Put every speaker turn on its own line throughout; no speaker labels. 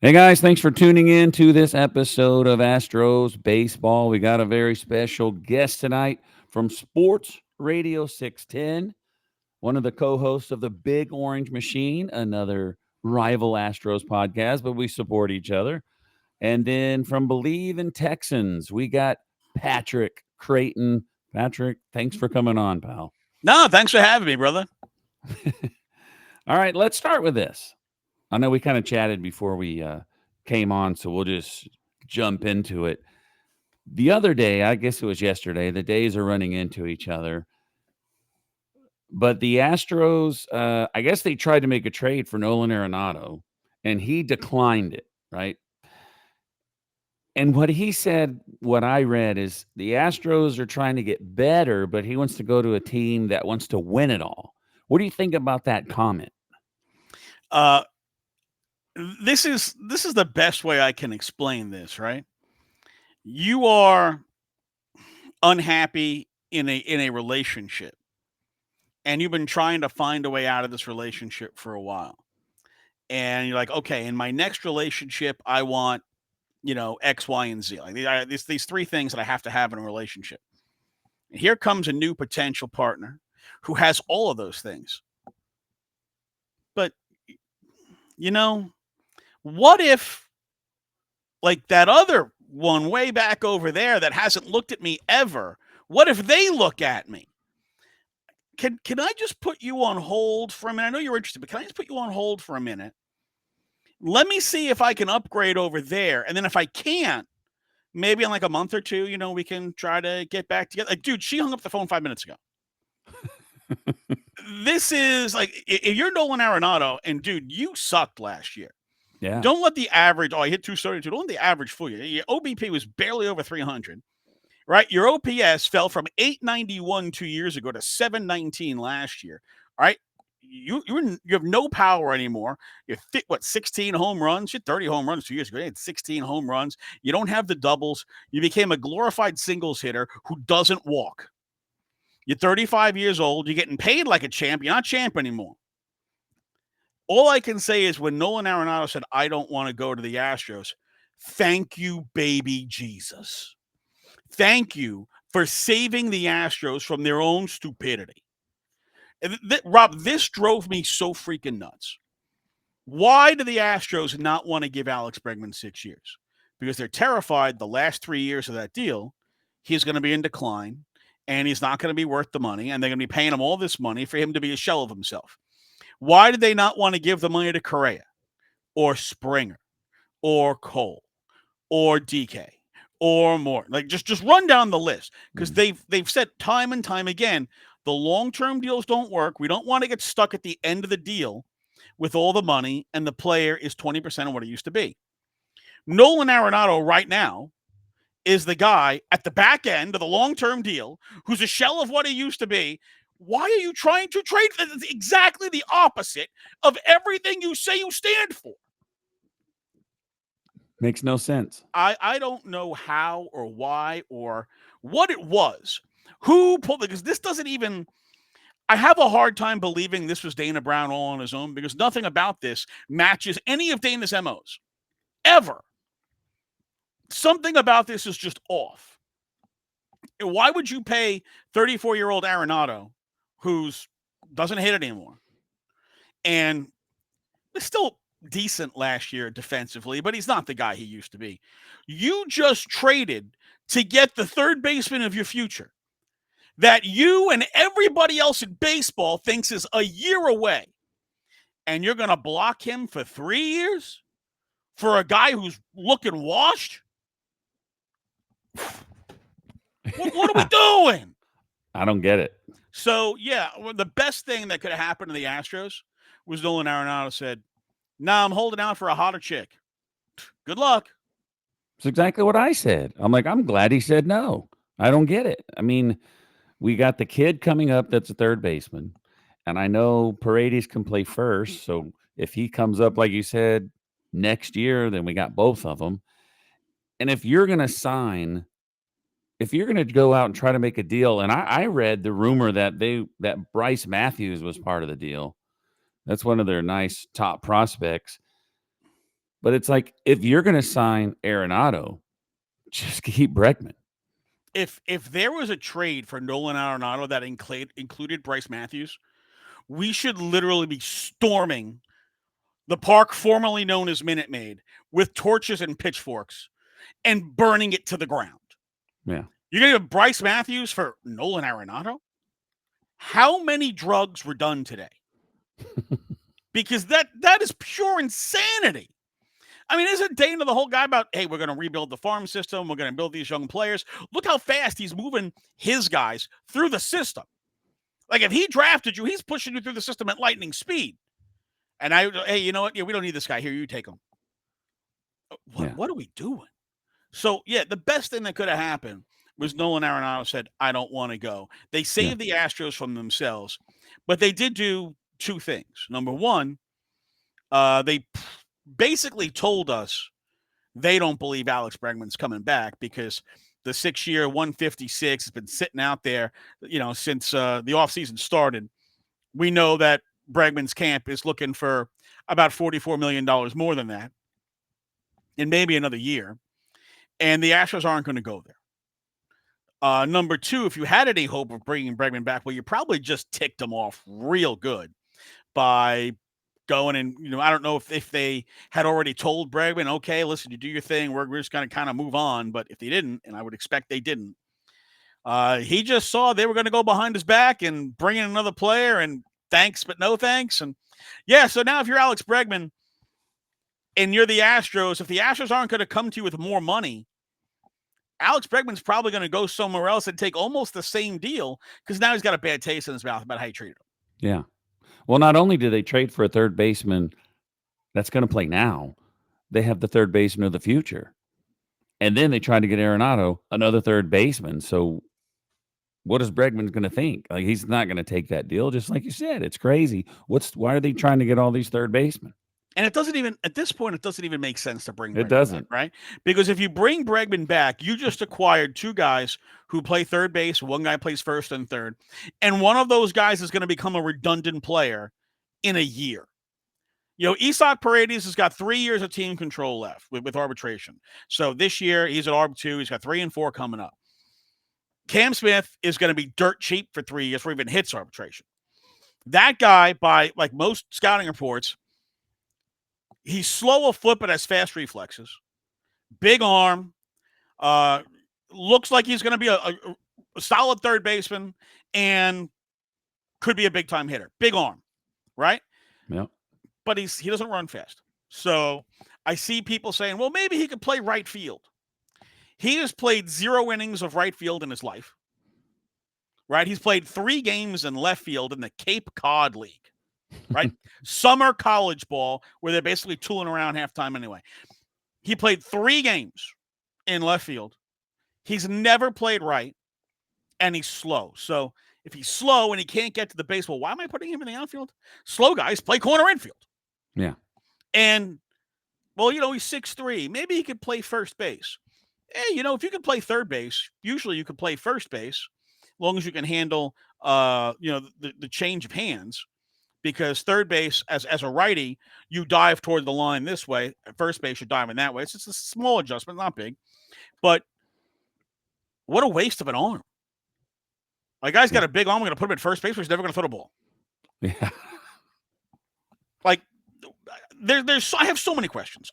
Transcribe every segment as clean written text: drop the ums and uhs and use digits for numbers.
Hey guys, thanks for tuning in to this episode of Astros Baseball. We got a very special guest tonight from Sports Radio 610, one of the co-hosts of the Big Orange Machine, another rival Astros podcast, but we support each other. And then from Believe in Texans, we got Patrick Creighton. Patrick, thanks for coming on, pal.
No, thanks for having me, brother.
All right, let's start with this. I know we kind of chatted before we came on, so we'll just jump into it. The other day, I guess it was yesterday, the days are running into each other. But the Astros, I guess they tried to make a trade for Nolan Arenado, and he declined it, right? And what he said, what I read is the Astros are trying to get better, but he wants to go to a team that wants to win it all. What do you think about that comment?
Uh, this is the best way I can explain this, right? You are unhappy in a relationship, and you've been trying to find a way out of this relationship for a while. And you're like, okay, in my next relationship, I want, X, Y, and Z. Like these three things that I have to have in a relationship. And here comes a new potential partner who has all of those things. But you know, what if like that other one way back over there that hasn't looked at me ever? What if they look at me? Can I just put you on hold for a minute? I know you're interested, but can I just put you on hold for a minute? Let me see if I can upgrade over there. And then if I can't, maybe in like a month or two, we can try to get back together. Like, dude, she hung up the phone 5 minutes ago. This is like, if you're Nolan Arenado, and dude, you sucked last year.
Yeah.
Don't let the average, I hit 232. Don't let the average fool you. Your OBP was barely over 300, right? Your OPS fell from 891 2 years ago to 719 last year. All right. You have no power anymore. You fit 16 home runs? You had 30 home runs 2 years ago. You had 16 home runs. You don't have the doubles. You became a glorified singles hitter who doesn't walk. You're 35 years old. You're getting paid like a champ. You're not champ anymore. All I can say is when Nolan Arenado said, I don't want to go to the Astros, thank you, baby Jesus. Thank you for saving the Astros from their own stupidity. Rob, this drove me so freaking nuts. Why do the Astros not want to give Alex Bregman 6 years? Because they're terrified the last 3 years of that deal, he's going to be in decline, and he's not going to be worth the money, and they're going to be paying him all this money for him to be a shell of himself. Why did they not want to give the money to Correa or Springer or Cole or DK or more? Like just run down the list, because they've said time and time again, the long-term deals don't work. We don't want to get stuck at the end of the deal with all the money and the player is 20% of what it used to be. Nolan Arenado right now is the guy at the back end of the long-term deal who's a shell of what he used to be. Why are you trying to trade? It's exactly the opposite of everything you say you stand for.
Makes no sense.
I don't know how or why or what it was. Who pulled it? Because this doesn't even... I have a hard time believing this was Dana Brown all on his own, because nothing about this matches any of Dana's MOs. Ever. Something about this is just off. Why would you pay 34-year-old Arenado, who's doesn't hit it anymore, and is still decent last year defensively, but he's not the guy he used to be? You just traded to get the third baseman of your future that you and everybody else in baseball thinks is a year away, and you're going to block him for 3 years for a guy who's looking washed? What are we doing?
I don't get it.
So, yeah, the best thing that could have happened to the Astros was Nolan Arenado said, I'm holding out for a hotter chick. Good luck.
It's exactly what I said. I'm like, I'm glad he said no. I don't get it. I mean, we got the kid coming up that's a third baseman, and I know Paredes can play first. So if he comes up, like you said, next year, then we got both of them. And if you're going to go out and try to make a deal, and I read the rumor that Bryce Matthews was part of the deal. That's one of their nice top prospects. But it's like, if you're going to sign Arenado, just keep Bregman.
If there was a trade for Nolan Arenado that included Bryce Matthews, we should literally be storming the park formerly known as Minute Maid with torches and pitchforks and burning it to the ground.
Yeah.
You're going to give Bryce Matthews for Nolan Arenado? How many drugs were done today? Because that is pure insanity. I mean, isn't Dana the whole guy about, hey, we're going to rebuild the farm system. We're going to build these young players. Look how fast he's moving his guys through the system. Like, if he drafted you, he's pushing you through the system at lightning speed. And hey, you know what? Yeah, we don't need this guy. Here, you take him. What are we doing? So, yeah, the best thing that could have happened was Nolan Arenado said, I don't want to go. They saved the Astros from themselves, but they did do two things. Number one, they basically told us they don't believe Alex Bregman's coming back because the 6-year 156 has been sitting out there, since the offseason started. We know that Bregman's camp is looking for about $44 million more than that in maybe another year. And the Astros aren't going to go there. Number two, if you had any hope of bringing Bregman back, well, you probably just ticked him off real good by going and, I don't know if they had already told Bregman, okay, listen, you do your thing. We're just going to kind of move on. But if they didn't, and I would expect they didn't, he just saw they were going to go behind his back and bring in another player and thanks, but no thanks. And yeah, so now if you're Alex Bregman and you're the Astros, if the Astros aren't going to come to you with more money, Alex Bregman's probably going to go somewhere else and take almost the same deal because now he's got a bad taste in his mouth about how you treated him.
Yeah. Well, not only did they trade for a third baseman that's going to play now, they have the third baseman of the future. And then they tried to get Arenado, another third baseman. So what is Bregman going to think? Like, he's not going to take that deal. Just like you said, it's crazy. Why are they trying to get all these third basemen?
And at this point, it doesn't even make sense to bring Bregman
doesn't.
back, right? Because if you bring Bregman back, you just acquired two guys who play third base. One guy plays first and third. And one of those guys is going to become a redundant player in a year. Isaac Paredes has got 3 years of team control left with arbitration. So this year, he's at Arb 2. He's got 3 and 4 coming up. Cam Smith is going to be dirt cheap for 3 years before he even hits arbitration. That guy, by like most scouting reports, he's slow of foot but has fast reflexes. Big arm. Looks like he's going to be a solid third baseman and could be a big-time hitter. Big arm, right?
Yep.
But he doesn't run fast. So I see people saying, well, maybe he could play right field. He has played 0 innings of right field in his life, right? He's played 3 games in left field in the Cape Cod League, right? Summer college ball where they're basically tooling around halftime anyway. He played 3 games in left field. He's never played right, and he's slow. So if he's slow and he can't get to the base, well, why am I putting him in the outfield? Slow guys play corner infield.
Yeah.
And, well, he's 6'3". Maybe he could play first base. Hey, if you can play third base, usually you can play first base as long as you can handle, the change of hands. Because third base, as a righty, you dive toward the line this way. At first base, you dive in that way. It's just a small adjustment, not big. But what a waste of an arm. Like, guy's got a big arm. We're going to put him at first base, but he's never going to throw the ball.
Yeah.
Like, I have so many questions.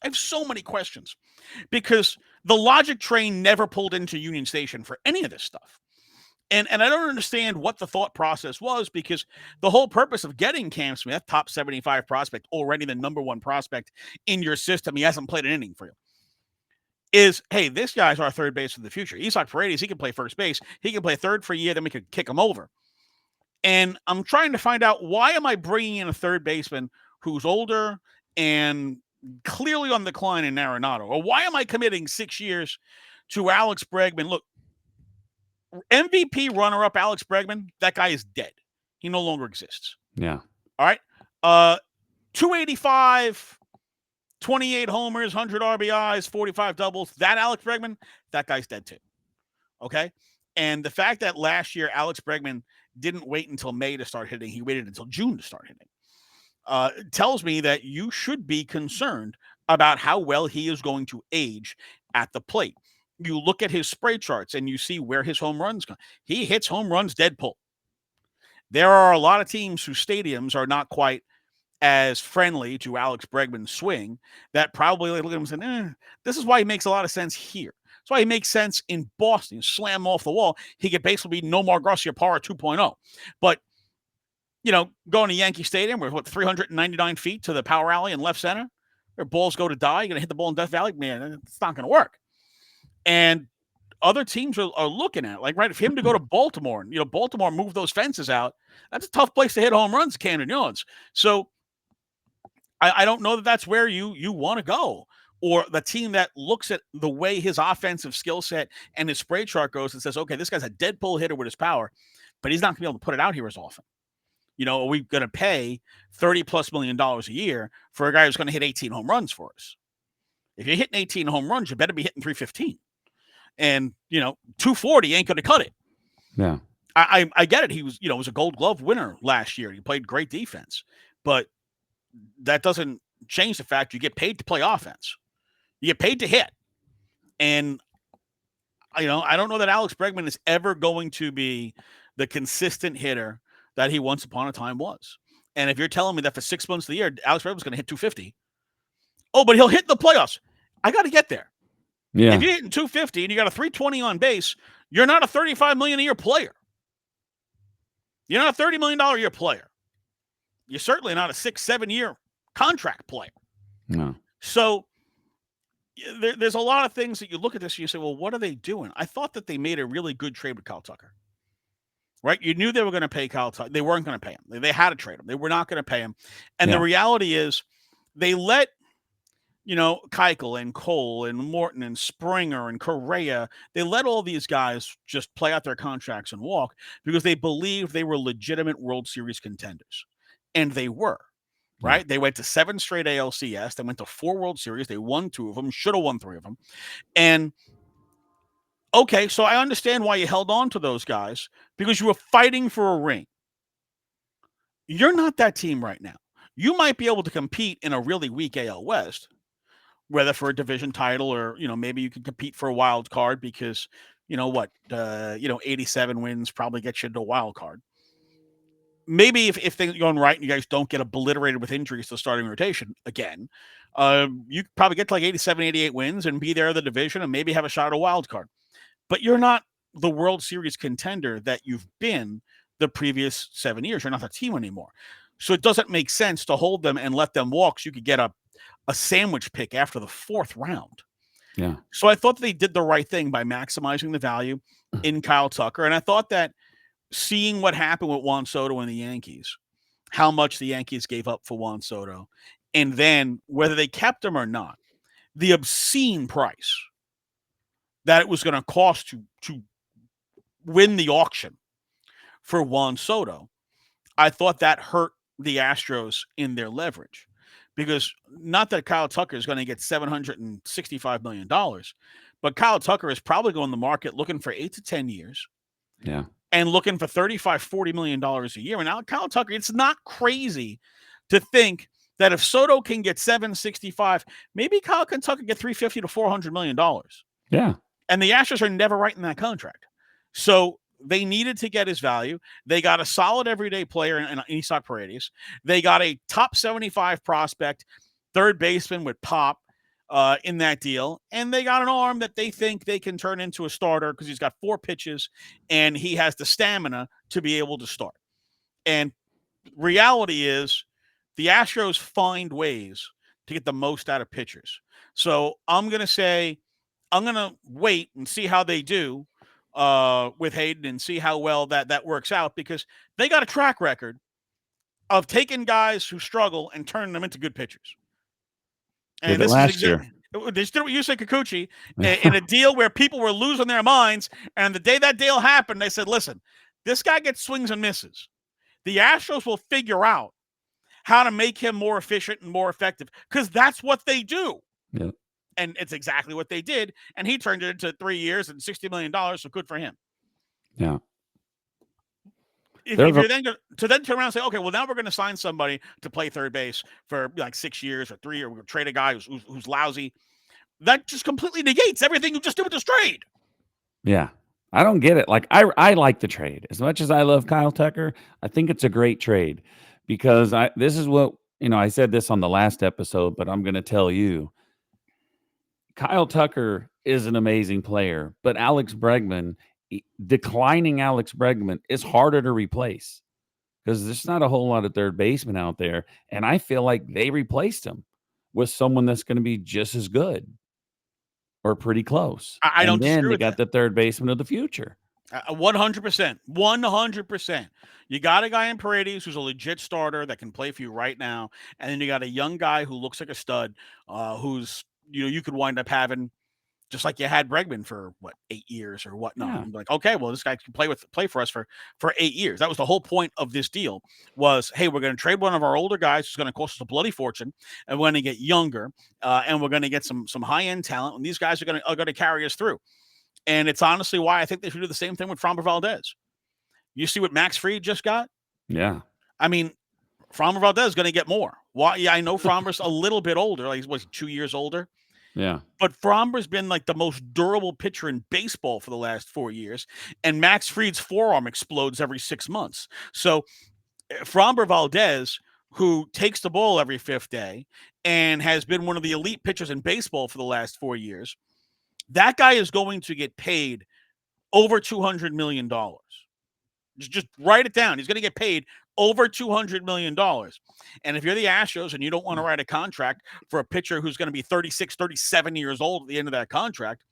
Because the logic train never pulled into Union Station for any of this stuff. And I don't understand what the thought process was, because the whole purpose of getting Cam Smith, top 75 prospect, already the number 1 prospect in your system, he hasn't played an inning for you, is, hey, this guy's our third base of the future. Isaac Paredes, he can play first base. He can play third for a year, then we could kick him over. And I'm trying to find out, why am I bringing in a third baseman who's older and clearly on the decline in Arenado? Or why am I committing 6 years to Alex Bregman? Look, MVP runner-up Alex Bregman, that guy is dead. He no longer exists.
Yeah.
All right. 285, 28 homers, 100 RBIs, 45 doubles. That Alex Bregman, that guy's dead too. Okay? And the fact that last year Alex Bregman didn't wait until May to start hitting, he waited until June to start hitting. tells me that you should be concerned about how well he is going to age at the plate. You look at his spray charts and you see where his home runs go. He hits home runs dead pull. There are a lot of teams whose stadiums are not quite as friendly to Alex Bregman's swing that probably look at him and say, this is why he makes a lot of sense here. That's why he makes sense in Boston. Slam off the wall. He could basically be Nomar Garciaparra 2.0. But, going to Yankee Stadium where, 399 feet to the power alley in left center, where balls go to die, you're going to hit the ball in Death Valley? Man, it's not going to work. And other teams are looking at it. Like, right, if him to go to Baltimore, Baltimore move those fences out, that's a tough place to hit home runs, Camden Yards. So I don't know that that's where you want to go. Or the team that looks at the way his offensive skill set and his spray chart goes and says, okay, this guy's a dead pull hitter with his power, but he's not going to be able to put it out here as often. Are we going to pay $30+ million a year for a guy who's going to hit 18 home runs for us? If you're hitting 18 home runs, you better be hitting 315. And, 240 ain't going to cut it.
Yeah.
I get it. He was a Gold Glove winner last year. He played great defense. But that doesn't change the fact you get paid to play offense. You get paid to hit. And, I don't know that Alex Bregman is ever going to be the consistent hitter that he once upon a time was. And if you're telling me that for 6 months of the year, Alex Bregman's going to hit 250, but he'll hit the playoffs. I got to get there.
Yeah.
If you're hitting 250 and you got a 320 on base, you're not a $35 million a year player. You're not a $30 million a year player. You're certainly not a 6-7 year contract player.
No.
So there's a lot of things that you look at this and you say, well, what are they doing? I thought that they made a really good trade with Kyle Tucker. Right? You knew they were going to pay Kyle Tucker. They weren't going to pay him. They had to trade him. They were not going to pay him. And the reality is they let, Keuchel and Cole and Morton and Springer and Correa, they let all these guys just play out their contracts and walk because they believed they were legitimate World Series contenders. And they were. Right? They went to 7 straight ALCS. They went to 4 World Series. They won 2 of them, should have won 3 of them. And okay, so I understand why you held on to those guys because you were fighting for a ring. You're not that team right now. You might be able to compete in a really weak AL West, whether for a division title or, maybe you can compete for a wild card because, 87 wins probably gets you to a wild card. Maybe if things are going right and you guys don't get obliterated with injuries to the starting rotation again, you probably get to like 87, 88 wins and be there in the division and maybe have a shot at a wild card. But you're not the World Series contender that you've been the previous 7 years. You're not that team anymore. So it doesn't make sense to hold them and let them walk so you could get a sandwich pick after the 4th round.
Yeah.
So I thought they did the right thing by maximizing the value in Kyle Tucker. And I thought that seeing what happened with Juan Soto and the Yankees, how much the Yankees gave up for Juan Soto, and then whether they kept him or not, the obscene price that it was going to cost to win the auction for Juan Soto, I thought that hurt the Astros in their leverage. Because not that Kyle Tucker is going to get $765 million, but Kyle Tucker is probably going to the market looking for 8 to 10 years.
Yeah.
And looking for $35-40 million a year. And now Kyle Tucker, it's not crazy to think that if Soto can get $765, maybe Kyle Tucker can get $350 to $400 million.
Yeah.
And the Astros are never writing that contract. So they needed to get his value. They got a solid everyday player in Isak Paredes. They got a top 75 prospect, third baseman with pop in that deal. And they got an arm that they think they can turn into a starter because he's got 4 pitches and he has the stamina to be able to start. And reality is the Astros find ways to get the most out of pitchers. So I'm going to wait and see how they do with Hayden and see how well that works out because they got a track record of taking guys who struggle and turning them into good pitchers. And this is
year.
They did what you said, Kikuchi, in a deal where people were losing their minds. And the day that deal happened, they said, listen, this guy gets swings and misses. The Astros will figure out how to make him more efficient and more effective because that's what they do.
Yeah.
And it's exactly what they did. And he turned it into 3 years and $60 million. So good for him.
Yeah.
if you're then to then turn around and say, okay, well now we're going to sign somebody to play third base for like 6 years or 3 years, we're going to trade a guy who's lousy. That just completely negates everything you just did with this trade.
Yeah. I don't get it. Like I like the trade. As much as I love Kyle Tucker, I think it's a great trade because this is what, I said this on the last episode, but I'm going to tell you. Kyle Tucker is an amazing player, but declining Alex Bregman is harder to replace because there's not a whole lot of third baseman out there. And I feel like they replaced him with someone that's going to be just as good or pretty close.
I
And
don't
then
disagree
they
with
got
that.
the third baseman of the future.
100%. 100%. You got a guy in Paredes who's a legit starter that can play for you right now. And then you got a young guy who looks like a stud, who's, you could wind up having just like you had Bregman for 8 years or whatnot.
Yeah.
And like, okay, well, this guy can play for us for 8 years. That was the whole point of this deal was, hey, we're going to trade one of our older guys who's going to cost us a bloody fortune, and we're going to get younger, and we're going to get some high end talent, and these guys are going to carry us through. And it's honestly why I think they should do the same thing with Framber Valdez. You see what Max Fried just got?
Yeah.
I mean, Framber Valdez is going to get more. Why? Yeah, I know Framber's a little bit older. Like, was 2 years older?
Yeah.
But Framber's been like the most durable pitcher in baseball for the last 4 years, and Max Fried's forearm explodes every 6 months. So Framber Valdez, who takes the ball every fifth day and has been one of the elite pitchers in baseball for the last 4 years, that guy is going to get paid over $200 million. Just write it down. He's going to get paid over $200 million. And if you're the Astros and you don't want to write a contract for a pitcher who's going to be 36, 37 years old at the end of that contract,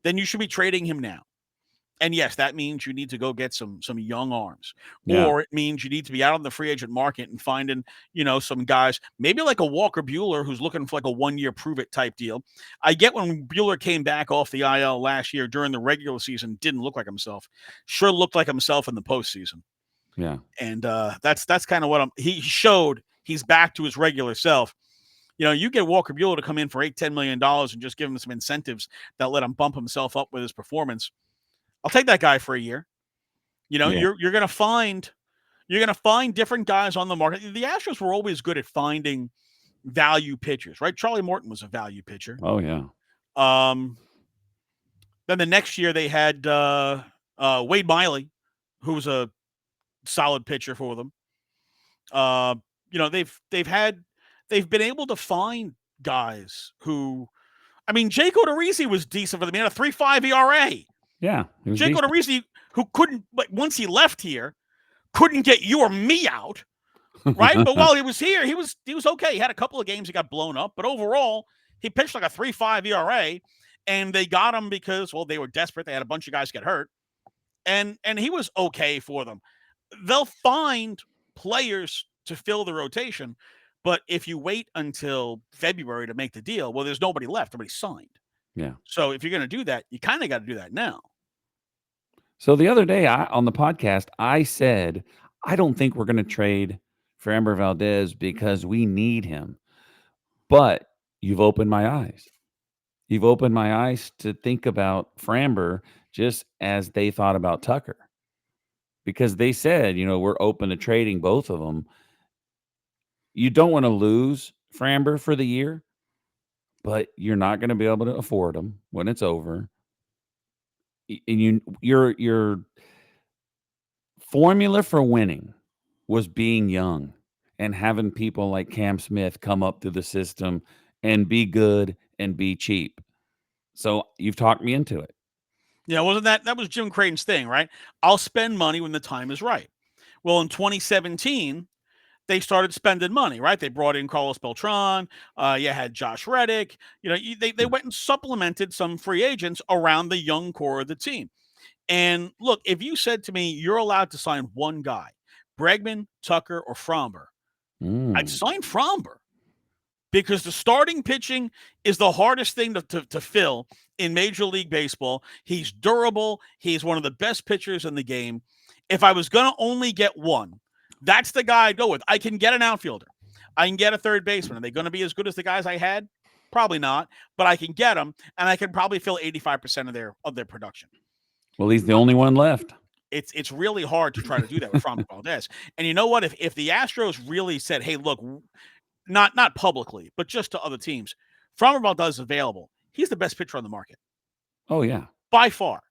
then you should be trading him now. And yes, that means you need to go get some young arms, or it means you need to be out on the free agent market and finding, some guys, maybe like a Walker Buehler who's looking for like a 1-year prove it type deal. I get when Buehler came back off the IL last year during the regular season, didn't look like himself. Sure looked like himself in the postseason.
Yeah.
And that's kind of what he showed he's back to his regular self. You get Walker Buehler to come in for $8-10 million and just give him some incentives that let him bump himself up with his performance. I'll take that guy for a year. You're going to find different guys on the market. The Astros were always good at finding value pitchers, right? Charlie Morton was a value pitcher.
Oh yeah.
Then the next year they had Wade Miley, who was a solid pitcher for them. They've been able to find guys who, I mean, Jake Odorizzi was decent for them. He had a 3.5 ERA.
Yeah.
Jake Odorizzi, who couldn't, like, once he left here, couldn't get you or me out, right? But while he was here, he was okay. He had a couple of games he got blown up, but overall, he pitched like a 3.5 ERA, and they got him because, well, they were desperate. They had a bunch of guys get hurt, and he was okay for them. They'll find players to fill the rotation, but if you wait until February to make the deal, well, there's nobody left. Everybody's signed.
Yeah.
So if you're going to do that, you kind of got to do that now.
So the other day on the podcast, I said, I don't think we're going to trade Framber Valdez because we need him. But you've opened my eyes. You've opened my eyes to think about Framber just as they thought about Tucker. Because they said, we're open to trading both of them. You don't want to lose Framber for the year, but you're not going to be able to afford him when it's over. And your formula for winning was being young and having people like Cam Smith come up through the system and be good and be cheap. So you've talked me into it.
Yeah, wasn't that was Jim Creighton's thing, right? I'll spend money when the time is right. Well, in 2017, they started spending money, right? They brought in Carlos Beltran. You had Josh Reddick. They went and supplemented some free agents around the young core of the team. And look, if you said to me, you're allowed to sign one guy, Bregman, Tucker, or Framber, I'd sign Framber because the starting pitching is the hardest thing to fill in Major League Baseball. He's durable. He's one of the best pitchers in the game. If I was going to only get one, that's the guy I'd go with. I can get an outfielder. I can get a third baseman. Are they going to be as good as the guys I had? Probably not, but I can get them, and I can probably fill 85% of their production.
Well, he's the only one left.
It's really hard to try to do that with Framber Valdez. And you know what? If the Astros really said, "Hey, look," not publicly, but just to other teams, Framber Valdez is available. He's the best pitcher on the market
Oh yeah.
by far.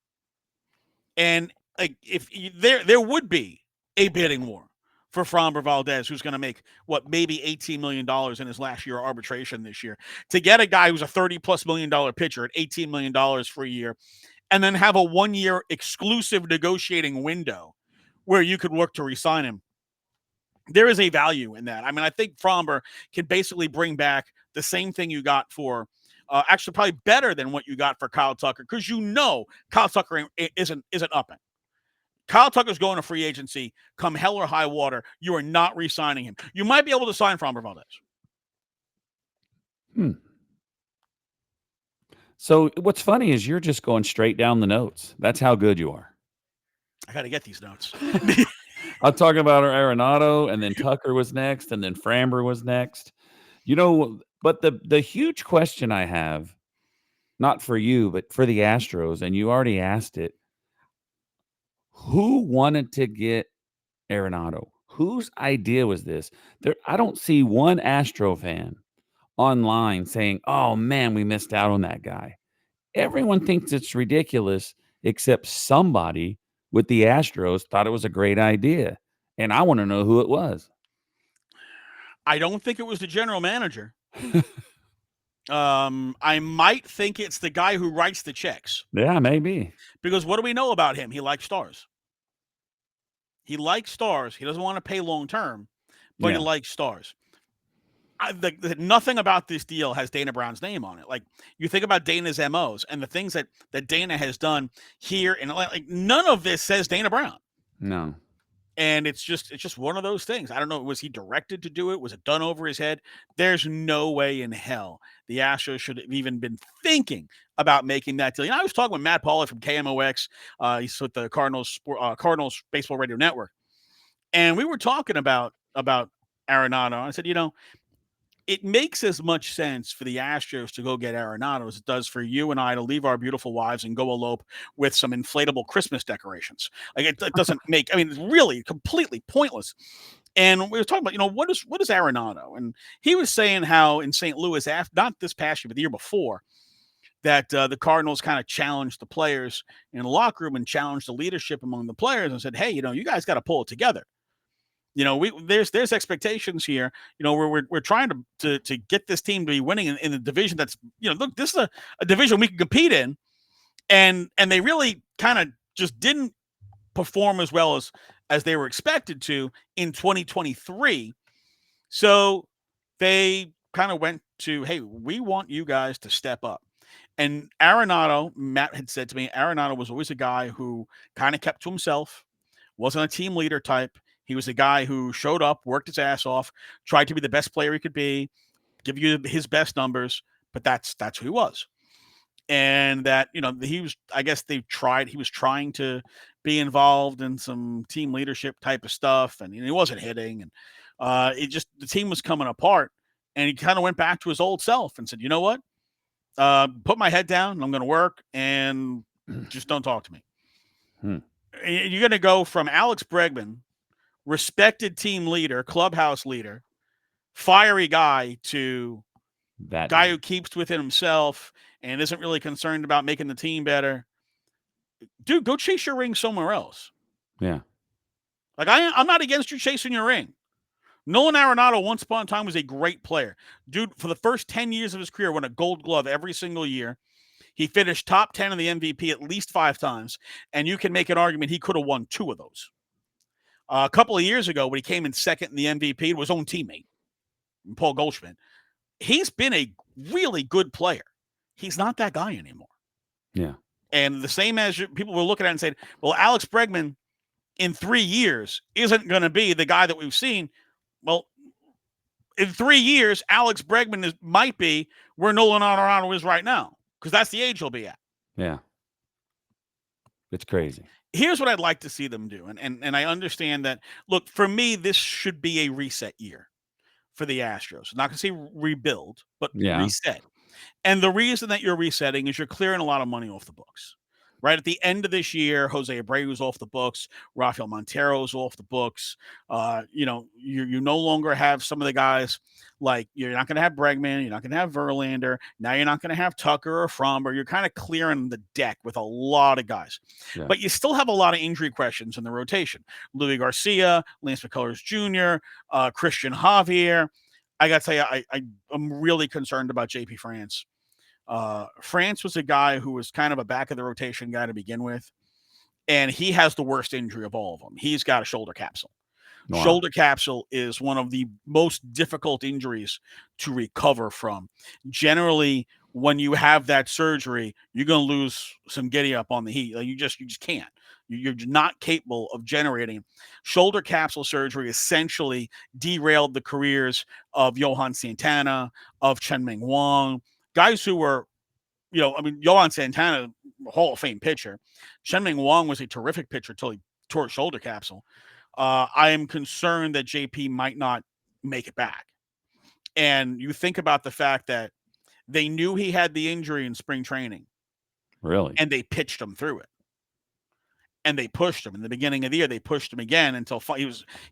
And like if there would be a bidding war for Framber Valdez, who's going to make what maybe $18 million in his last year of arbitration this year, to get a guy who's a $30+ million pitcher at $18 million for a year, and then have a 1-year exclusive negotiating window where you could look to re-sign him. There is a value in that. I mean, I think Fromber can basically bring back the same thing you got for, actually probably better than what you got for Kyle Tucker, because Kyle Tucker isn't upping. Kyle Tucker's going to free agency come hell or high water. You are not re-signing him. You might be able to sign Framber Valdez.
So what's funny is you're just going straight down the notes. That's how good you are.
I got to get these notes.
I'm talking about Arenado, and then Tucker was next, and then Framber was next. But the huge question I have, not for you, but for the Astros, and you already asked it, who wanted to get Arenado? Whose idea was this? I don't see one Astro fan online saying, "Oh man, we missed out on that guy." Everyone thinks it's ridiculous, except somebody with the Astros thought it was a great idea, and I want to know who it was.
I don't think it was the general manager. I might think it's the guy who writes the checks.
Yeah, maybe.
Because what do we know about him? He likes stars. He likes stars. He doesn't want to pay long term, but he likes stars. Nothing about this deal has Dana Brown's name on it. Like, you think about Dana's MOs and the things that Dana has done here, and like none of this says Dana Brown.
No.
And it's just one of those things. I don't know. Was he directed to do it? Was it done over his head? There's no way in hell the Astros should have even been thinking about making that deal. You know, I was talking with Matt Pauley from KMOX. He's with the Cardinals Baseball Radio Network, and we were talking about Arenado. I said, it makes as much sense for the Astros to go get Arenado as it does for you and I to leave our beautiful wives and go elope with some inflatable Christmas decorations. Like, it doesn't make, I mean, it's really completely pointless. And we were talking about, what is Arenado? And he was saying how in St. Louis, not this past year, but the year before, that the Cardinals kind of challenged the players in the locker room and challenged the leadership among the players and said, hey, you guys got to pull it together. There's expectations here. We're trying to get this team to be winning in the division that's, look, this is a division we can compete in, and they really kind of just didn't perform as well as they were expected to in 2023. So they kind of went to, hey, we want you guys to step up. And Arenado, Matt had said to me, Arenado was always a guy who kind of kept to himself, wasn't a team leader type. He was a guy who showed up, worked his ass off, tried to be the best player he could be, give you his best numbers, but that's who he was. And that, he was trying to be involved in some team leadership type of stuff, and he wasn't hitting, and the team was coming apart, and he kind of went back to his old self and said, you know what? Put my head down, and I'm going to work, and just don't talk to me. You're going to go from Alex Bregman, respected team leader, clubhouse leader, fiery guy, to that guy who keeps within himself and isn't really concerned about making the team better. Dude, go chase your ring somewhere else.
Yeah.
Like, I'm not against you chasing your ring. Nolan Arenado, once upon a time, was a great player. Dude, for the first 10 years of his career, won a Gold Glove every single year. He finished top 10 in the MVP at least 5 times, and you can make an argument he could have won 2 of those. A couple of years ago, when he came in second in the MVP, to his own teammate, Paul Goldschmidt, he's been a really good player. He's not that guy anymore.
Yeah.
And the same as people were looking at it and saying, well, Alex Bregman in 3 years isn't going to be the guy that we've seen. Well, in 3 years, Alex Bregman might be where Nolan Arenado is right now, because that's the age he'll be at.
Yeah. It's crazy.
Here's what I'd like to see them do. And I understand that, look, for me, this should be a reset year for the Astros. I'm not going to say rebuild, but reset. And the reason that you're resetting is you're clearing a lot of money off the books. Right at the end of this year, Jose Abreu's off the books. Rafael Montero's off the books. You no longer have some of the guys like you're not going to have Bregman. You're not going to have Verlander. Now you're not going to have Tucker or Fromber. You're kind of clearing the deck with a lot of guys.
Yeah.
But you still have a lot of injury questions in the rotation. Louis Garcia, Lance McCullers Jr., Christian Javier. I got to tell you, I'm really concerned about JP France. France was a guy who was kind of a back of the rotation guy to begin with, and he has the worst injury of all of them. He's got a shoulder capsule.
Wow.
Shoulder capsule is one of the most difficult injuries to recover from. Generally, when you have that surgery, you're going to lose some giddy up on the heat. Like you just can't. You're not capable of generating. Shoulder capsule surgery essentially derailed the careers of Johan Santana, of Chen-Ming Wang, guys who were, Johan Santana, Hall of Fame pitcher. Chen-Ming Wang was a terrific pitcher until he tore his shoulder capsule. I am concerned that JP might not make it back. And you think about the fact that they knew he had the injury in spring training.
Really?
And they pitched him through it. And they pushed him. In the beginning of the year, they pushed him again until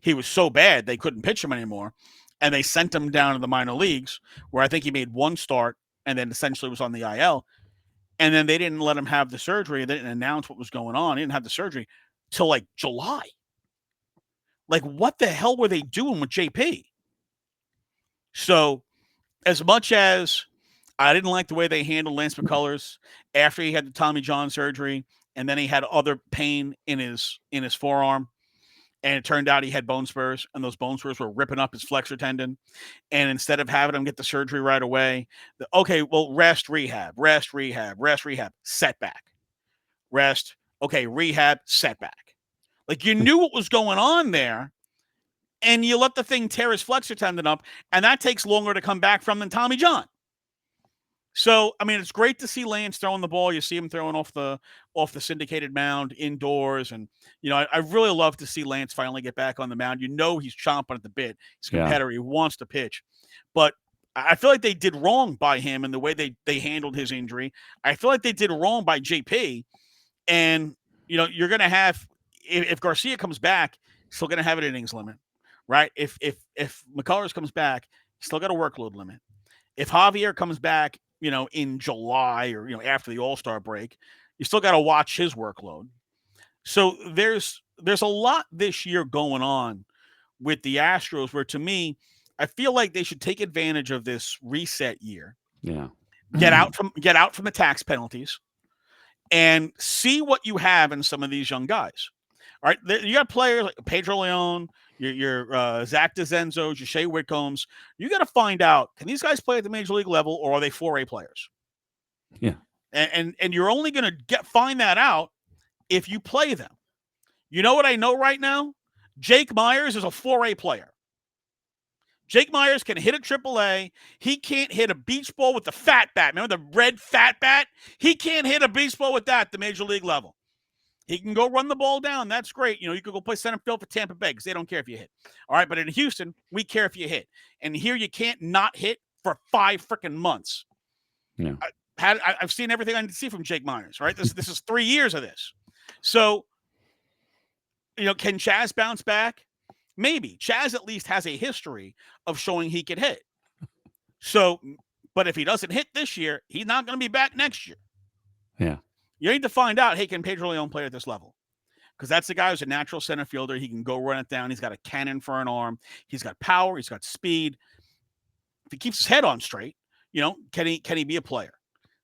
he was so bad they couldn't pitch him anymore. And they sent him down to the minor leagues, where I think he made one start and then essentially was on the IL. And then they didn't let him have the surgery. They didn't announce what was going on. He didn't have the surgery till like July. Like, what the hell were they doing with JP? So, as much as I didn't like the way they handled Lance McCullers after he had the Tommy John surgery, and then he had other pain in his forearm, and it turned out he had bone spurs, and those bone spurs were ripping up his flexor tendon. And instead of having him get the surgery right away, rest, rehab, setback. Rest, okay, rehab, setback. Like, you knew what was going on there, and you let the thing tear his flexor tendon up, and that takes longer to come back from than Tommy John. So, I mean, it's great to see Lance throwing the ball. You see him throwing off the syndicated mound indoors. And, I really love to see Lance finally get back on the mound. He's chomping at the bit. He's a competitor. He wants to pitch. But I feel like they did wrong by him in the way they handled his injury. I feel like they did wrong by JP. And, you're going to have, if Garcia comes back, still going to have an innings limit, right? If McCullers comes back, still got a workload limit. If Javier comes back, in July or, after the All-Star break, you still got to watch his workload. So there's a lot this year going on with the Astros where, to me, I feel like they should take advantage of this reset year.
Yeah.
Get out from the tax penalties and see what you have in some of these young guys. All right. You got players like Pedro Leon, your Zach DeZenzos, your Shea Whitcombs. You got to find out, can these guys play at the major league level, or are they 4A players?
Yeah.
And you're only going to find that out if you play them. You know what I know right now? Jake Myers is a 4A player. Jake Myers can hit a AAA. He can't hit a beach ball with the fat bat. Remember the red fat bat? He can't hit a beach ball with that at the major league level. He can go run the ball down. That's great. You could go play center field for Tampa Bay because they don't care if you hit. All right, but in Houston, we care if you hit. And here you can't not hit for 5 freaking months.
Yeah.
I've seen everything I need to see from Jake Myers, right? This is 3 years of this. So, can Chaz bounce back? Maybe. Chaz at least has a history of showing he can hit. So, but if he doesn't hit this year, he's not going to be back next year.
Yeah.
You need to find out, hey, can Pedro Leon play at this level? Because that's the guy who's a natural center fielder. He can go run it down. He's got a cannon for an arm. He's got power. He's got speed. If he keeps his head on straight, can he be a player?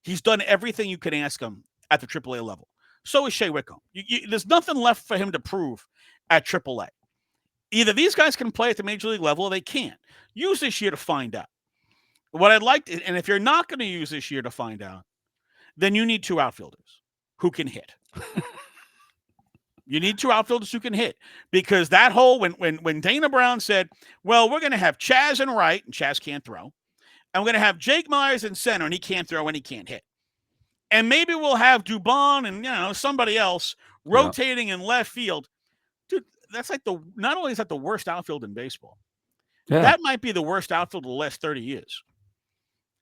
He's done everything you can ask him at the AAA level. So is Shea Whitcomb. There's nothing left for him to prove at AAA. Either these guys can play at the major league level or they can't. Use this year to find out. What I'd like to, and if you're not going to use this year to find out, then you need 2 outfielders who can hit. You need 2 outfielders who can hit, because that whole when Dana Brown said, well, we're going to have Chaz in right, and Chaz can't throw, and we're going to have Jake Myers in center, and he can't throw and he can't hit, and maybe we'll have Dubon and somebody else rotating in left field. Dude, that's like not only is that the worst outfield in baseball, that might be the worst outfield of the last 30 years.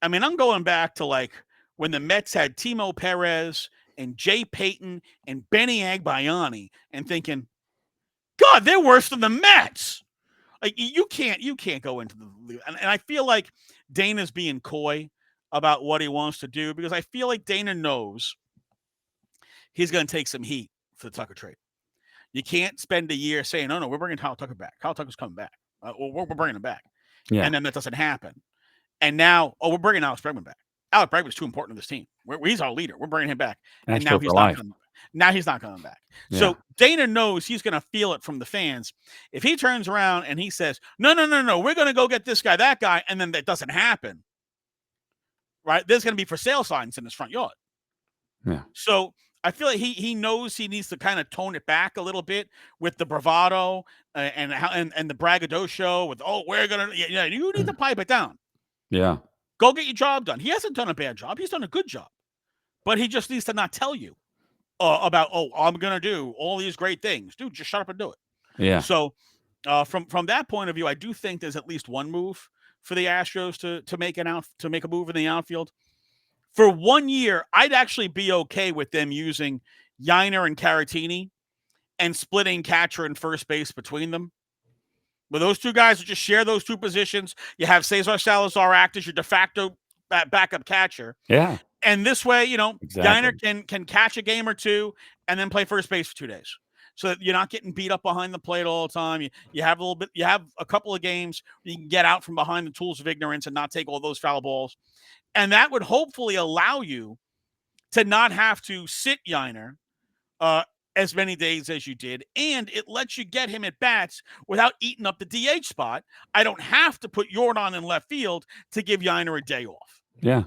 I mean, I'm going back to like when the Mets had Timo Perez and Jay Payton and Benny Agbayani and thinking, God, they're worse than the Mets. Like you can't go into the and I feel like Dana's being coy about what he wants to do because I feel like Dana knows he's going to take some heat for the Tucker trade. You can't spend a year saying, "No, we're bringing Kyle Tucker back. Kyle Tucker's coming back. We're bringing him back,"
Yeah.
and then that doesn't happen. And now, we're bringing Alex Bregman back. Alex Bregman's too important to this team. He's our leader. We're bringing him back, and now
Astro
he's
for
not
life.
coming. Now he's not coming back.
Yeah.
So Dana knows he's going to feel it from the fans. If he turns around and he says, "No, we're going to go get this guy, that guy," and then that doesn't happen, right? There's going to be for sale signs in his front yard.
Yeah.
So I feel like he knows he needs to kind of tone it back a little bit with the bravado and the braggadocio with we're gonna you need to pipe it down.
Yeah.
Go get your job done. He hasn't done a bad job. He's done a good job, but he just needs to not tell you about I'm gonna do all these great things, dude. Just shut up and do it.
Yeah.
So from that point of view, I do think there's at least one move for the Astros to make a move in the outfield. For 1 year, I'd actually be okay with them using Yiner and Caratini and splitting catcher and first base between them. Where those two guys will just share those two positions. You have Cesar Salazar act as your de facto backup catcher.
Yeah.
And this way,
Exactly.
Yiner can catch a game or two and then play first base for 2 days. So that you're not getting beat up behind the plate all the time. You have a couple of games where you can get out from behind the tools of ignorance and not take all those foul balls. And that would hopefully allow you to not have to sit Yiner as many days as you did. And it lets you get him at bats without eating up the DH spot. I don't have to put Jordan in left field to give Yiner a day off.
Yeah.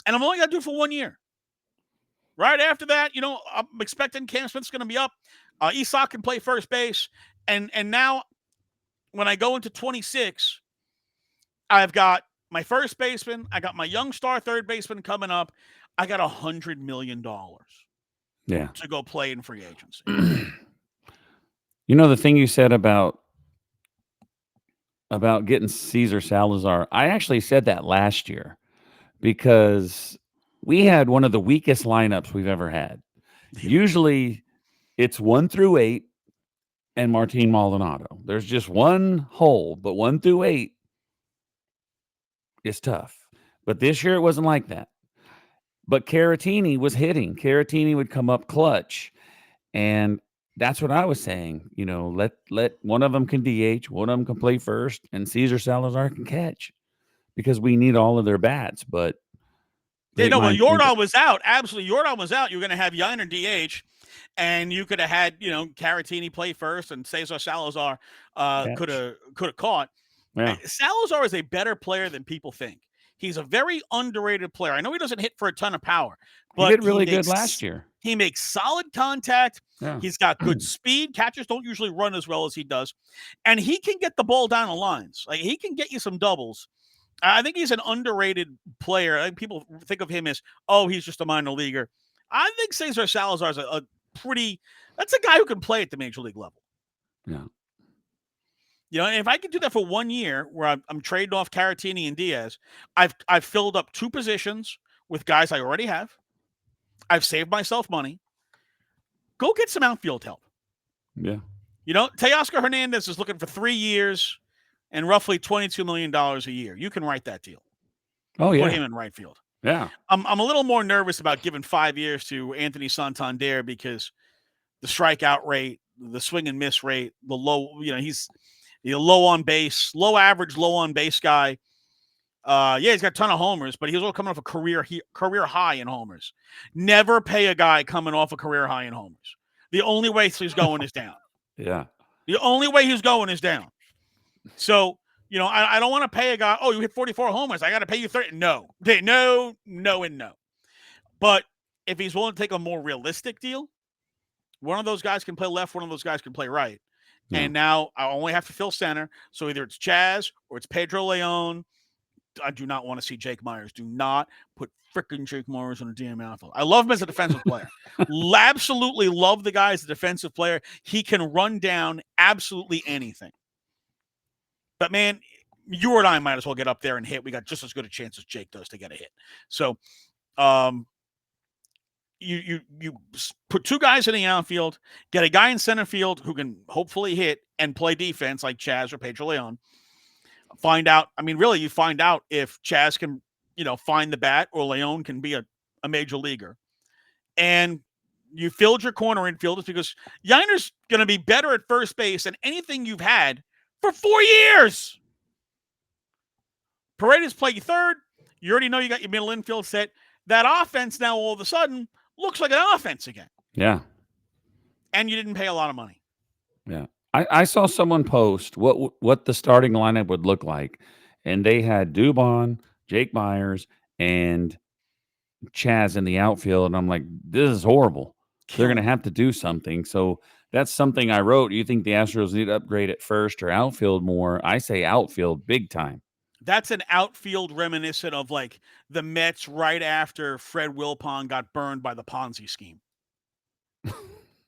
And I'm only going to do it for 1 year. Right after that, I'm expecting Cam Smith's going to be up. Isak can play first base. And now when I go into 26, I've got my first baseman. I got my young star third baseman coming up. I got $100 million
Yeah.
to go play in free agency.
The thing you said about getting Cesar Salazar, I actually said that last year because we had one of the weakest lineups we've ever had. Usually it's 1 through 8 and Martin Maldonado. There's just one hole, but 1 through 8 is tough. But this year it wasn't like that. But Caratini was hitting. Caratini would come up clutch. And that's what I was saying. Let one of them can DH, one of them can play first, and Cesar Salazar can catch because we need all of their bats. But
when Jordan was out, absolutely, Jordan was out. You're going to have Yiner DH, and you could have had Caratini play first, and Cesar Salazar could have caught.
Yeah.
Salazar is a better player than people think. He's a very underrated player. I know he doesn't hit for a ton of power, but
he did really good last year.
He makes solid contact.
Yeah.
He's got good speed. Catchers don't usually run as well as he does. And he can get the ball down the lines. Like, he can get you some doubles. I think he's an underrated player. I think people think of him as, he's just a minor leaguer. I think Cesar Salazar is that's a guy who can play at the major league level.
Yeah.
And if I can do that for 1 year where I'm trading off Caratini and Diaz, I've filled up 2 positions with guys I already have. I've saved myself money. Go get some outfield help.
Yeah.
Teoscar Hernandez is looking for 3 years and roughly $22 million a year. You can write that deal.
Oh, yeah.
Put him in right field.
Yeah.
I'm a little more nervous about giving 5 years to Anthony Santander because the strikeout rate, the swing and miss rate, the low, he's low on base, low average, low on base guy. He's got a ton of homers, but he was all coming off a career high in homers. Never pay a guy coming off a career high in homers. The only way he's going is down.
Yeah.
The only way he's going is down. So, I don't want to pay a guy, you hit 44 homers, I got to pay you 30. No, and no. But if he's willing to take a more realistic deal, one of those guys can play left, one of those guys can play right. Yeah. And now I only have to fill center. So either it's Chaz or it's Pedro Leon. I do not want to see Jake Myers. Do not put frickin' Jake Myers on a damn outfield. I love him as a defensive player. Absolutely love the guy as a defensive player. He can run down absolutely anything. But, man, you and I might as well get up there and hit. We got just as good a chance as Jake does to get a hit. So, you put two guys in the outfield, get a guy in center field who can hopefully hit and play defense like Chaz or Pedro Leon. Find out. I mean, really, you find out if Chaz can, find the bat or Leon can be a major leaguer. And you filled your corner infielders because Yiner's going to be better at first base than anything you've had for 4 years. Paredes playing third. You already know you got your middle infield set. That offense now all of a sudden looks like an offense again.
Yeah.
And you didn't pay a lot of money.
Yeah. I saw someone post what the starting lineup would look like, and they had Dubon, Jake Myers, and Chaz in the outfield, and I'm like, this is horrible. They're going to have to do something. So that's something I wrote. You think the Astros need to upgrade at first or outfield more? I say outfield big time.
That's an outfield reminiscent of like the Mets right after Fred Wilpon got burned by the Ponzi scheme.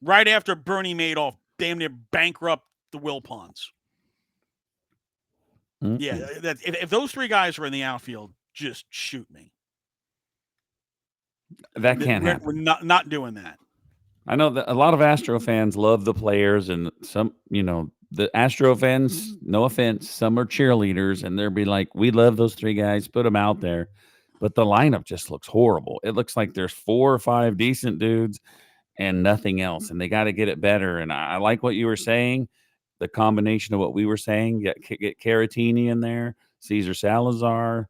Right after Bernie Madoff damn near bankrupt the Wilpons. Mm-hmm. Yeah, if those three guys are in the outfield, just shoot me.
That can't happen.
We're not doing that.
I know that a lot of Astro fans love the players, and some, the Astro fans, no offense, some are cheerleaders, and they'll be like, we love those three guys, put them out there. But the lineup just looks horrible. It looks like there's 4 or 5 decent dudes and nothing else, and they got to get it better. And I like what you were saying, the combination of what we were saying, get Caratini in there, Cesar Salazar.